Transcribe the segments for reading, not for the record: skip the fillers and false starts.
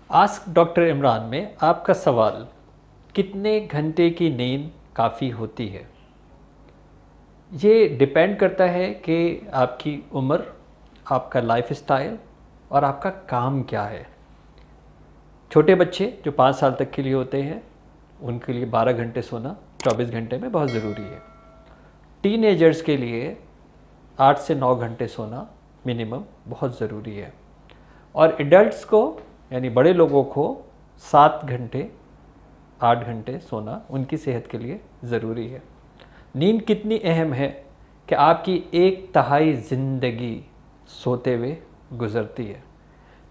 Ask doctor Imran में आपका सवाल, कितने घंटे की नींद काफ़ी होती है? ये डिपेंड करता है कि आपकी उम्र, आपका लाइफस्टाइल और आपका काम क्या है। छोटे बच्चे जो 5 साल तक के लिए होते हैं, उनके लिए 12 घंटे सोना 24 घंटे में बहुत ज़रूरी है। टीनेजर्स के लिए 8 से 9 घंटे सोना मिनिमम बहुत ज़रूरी है। और एडल्ट्स को, यानी बड़े लोगों को, 7 घंटे 8 घंटे सोना उनकी सेहत के लिए ज़रूरी है। नींद कितनी अहम है कि आपकी 1/3 ज़िंदगी सोते हुए गुज़रती है।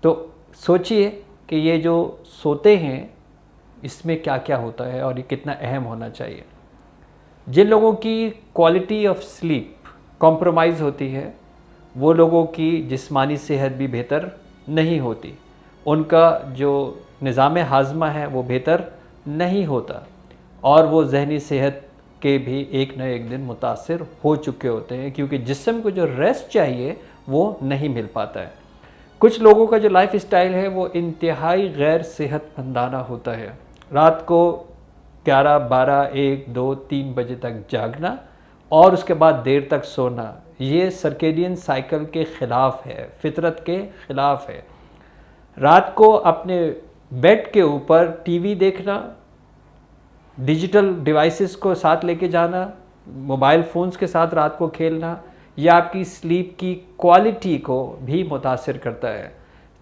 तो सोचिए कि ये जो सोते हैं इसमें क्या क्या होता है और ये कितना अहम होना चाहिए। जिन लोगों की क्वालिटी ऑफ स्लीप कॉम्प्रोमाइज़ होती है, वो लोगों की जिस्मानी सेहत भी बेहतर नहीं होती, उनका जो निज़ाम हाज़मा है वो बेहतर नहीं होता और वो जहनी सेहत के भी एक न एक दिन मुतासिर हो चुके होते हैं, क्योंकि जिस्म को जो रेस्ट चाहिए वो नहीं मिल पाता है। कुछ लोगों का जो लाइफ स्टाइल है वो इंतहाई गैर सेहतमंदाना होता है। रात को 11, 12, 1, 2, 3 बजे तक जागना और उसके बाद देर तक सोना, ये सर्केडियन साइकिल के ख़िलाफ़ है, फितरत के ख़िलाफ़ है। रात को अपने बेड के ऊपर टीवी देखना, डिजिटल डिवाइसेस को साथ लेके जाना, मोबाइल फ़ोन्स के साथ रात को खेलना, यह आपकी स्लीप की क्वालिटी को भी मुतासिर करता है।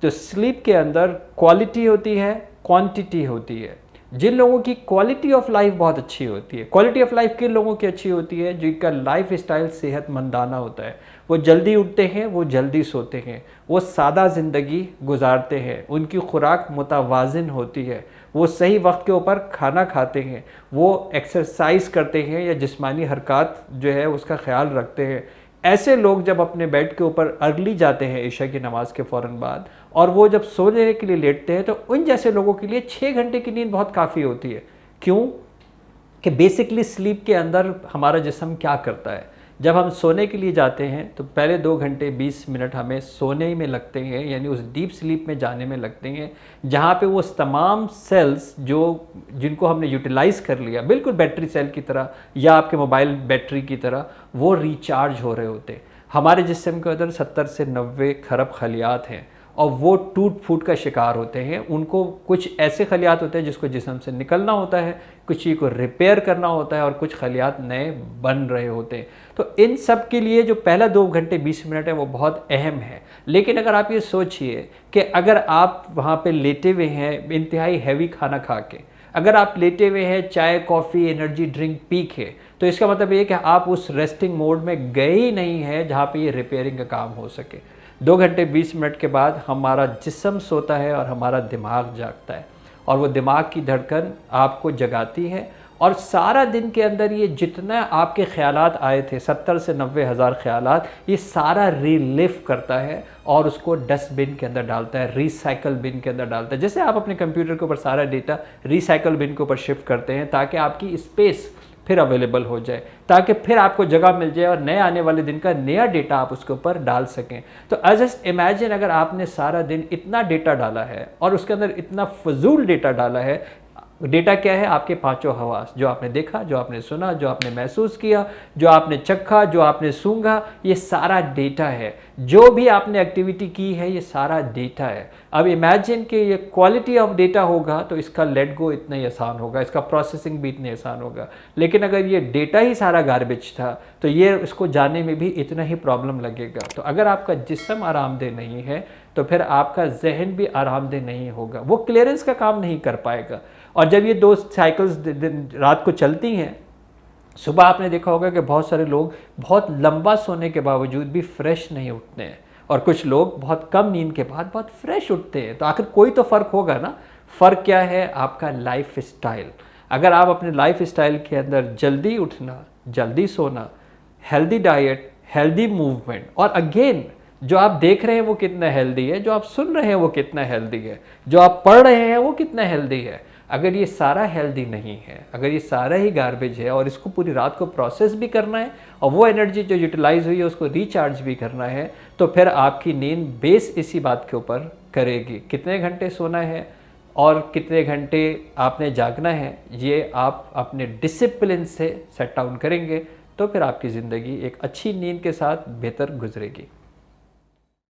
तो स्लीप के अंदर क्वालिटी होती है, क्वांटिटी होती है। जिन लोगों की क्वालिटी ऑफ लाइफ बहुत अच्छी होती है, क्वालिटी ऑफ लाइफ किन लोगों की अच्छी होती है? जिनका लाइफ स्टाइल सेहतमंदाना होता है। वो जल्दी उठते हैं, वो जल्दी सोते हैं, वो सादा ज़िंदगी गुजारते हैं, उनकी खुराक मुतवाज़िन होती है, वो सही वक्त के ऊपर खाना खाते हैं, वो एक्सरसाइज करते हैं या जिस्मानी हरकत जो है उसका ख्याल रखते हैं। ऐसे लोग जब अपने बेड के ऊपर अर्ली जाते हैं ईशा की नमाज़ के फ़ौरन बाद, और वो जब सोने के लिए लेटते हैं, तो उन जैसे लोगों के लिए 6 घंटे की नींद बहुत काफ़ी होती है। क्यों? कि बेसिकली स्लीप के अंदर हमारा जिस्म क्या करता है। जब हम सोने के लिए जाते हैं तो पहले 2 घंटे 20 मिनट हमें सोने में लगते हैं, यानी उस डीप स्लीप में जाने में लगते हैं, जहाँ पे वो तमाम सेल्स जिनको हमने यूटिलाइज़ कर लिया, बिल्कुल बैटरी सेल की तरह या आपके मोबाइल बैटरी की तरह, वो रिचार्ज हो रहे होते हैं। हमारे जिस्म के अंदर 70 से 90 खरब खलियात हैं और वो टूट फूट का शिकार होते हैं। उनको कुछ ऐसे खलियात होते हैं जिसको जिस्म से निकलना होता है, कुछ चीज़ को रिपेयर करना होता है और कुछ खलियात नए बन रहे होते हैं। तो इन सब के लिए जो पहला 2 घंटे 20 मिनट है वो बहुत अहम है। लेकिन अगर आप ये सोचिए कि अगर आप वहाँ पे लेटे हुए हैं इंतहाई हैवी खाना खा के, अगर आप लेटे हुए हैं चाय कॉफ़ी एनर्जी ड्रिंक पी के, तो इसका मतलब ये कि आप उस रेस्टिंग मोड में गए ही नहीं है जहाँ पे ये रिपेयरिंग का काम हो सके। 2 घंटे 20 मिनट के बाद हमारा जिस्म सोता है और हमारा दिमाग जागता है, और वो दिमाग की धड़कन आपको जगाती है, और सारा दिन के अंदर ये जितना आपके ख़यालात आए थे, 70 से 90 हज़ार ख़यालात, ये सारा रिलीव करता है और उसको डस्टबिन के अंदर डालता है, रिसाइकल बिन के अंदर डालता है। जैसे आप अपने कंप्यूटर के ऊपर सारा डेटा रिसाइकल बिन के ऊपर शिफ्ट करते हैं ताकि आपकी स्पेस फिर अवेलेबल हो जाए, ताकि फिर आपको जगह मिल जाए और नए आने वाले दिन का नया डेटा आप उसके ऊपर डाल सकें। तो जस्ट इमेजिन, अगर आपने सारा दिन इतना डेटा डाला है और उसके अंदर इतना फजूल डेटा डाला है। डेटा क्या है? आपके पांचों हवास, जो आपने देखा, जो आपने सुना, जो आपने महसूस किया, जो आपने चखा, जो आपने सूंघा, ये सारा डेटा है। जो भी आपने एक्टिविटी की है ये सारा डेटा है। अब इमेजिन कि ये क्वालिटी ऑफ डेटा होगा तो इसका लेट गो इतना ही आसान होगा, इसका प्रोसेसिंग भी इतने आसान होगा। लेकिन अगर ये डेटा ही सारा गार्बेज था तो ये इसको जानने में भी इतना ही प्रॉब्लम लगेगा। तो अगर आपका जिस्म आरामदेह नहीं है तो फिर आपका जहन भी आरामदेह नहीं होगा, वो क्लियरेंस का काम नहीं कर पाएगा। और जब ये 2 साइकिल्स रात को चलती हैं, सुबह आपने देखा होगा कि बहुत सारे लोग बहुत लंबा सोने के बावजूद भी फ्रेश नहीं उठते हैं, और कुछ लोग बहुत कम नींद के बाद बहुत फ्रेश उठते हैं। तो आखिर कोई तो फ़र्क होगा ना। फ़र्क क्या है? आपका लाइफ स्टाइल। अगर आप अपने लाइफ स्टाइल के अंदर जल्दी उठना, जल्दी सोना, हेल्दी डाइट, हेल्दी मूवमेंट, और अगेन जो आप देख रहे हैं वो कितना हेल्दी है, जो आप सुन रहे हैं वो कितना हेल्दी है, जो आप पढ़ रहे हैं वो कितना हेल्दी है, अगर ये सारा हेल्दी नहीं है, अगर ये सारा ही गार्बेज है और इसको पूरी रात को प्रोसेस भी करना है और वो एनर्जी जो यूटिलाइज हुई है उसको रिचार्ज भी करना है, तो फिर आपकी नींद बेस इसी बात के ऊपर करेगी। कितने घंटे सोना है, और कितने घंटे आपने जागना है, ये आप अपने डिसिप्लिन से सेट डाउन करेंगे तो फिर आपकी ज़िंदगी एक अच्छी नींद के साथ बेहतर गुजरेगी।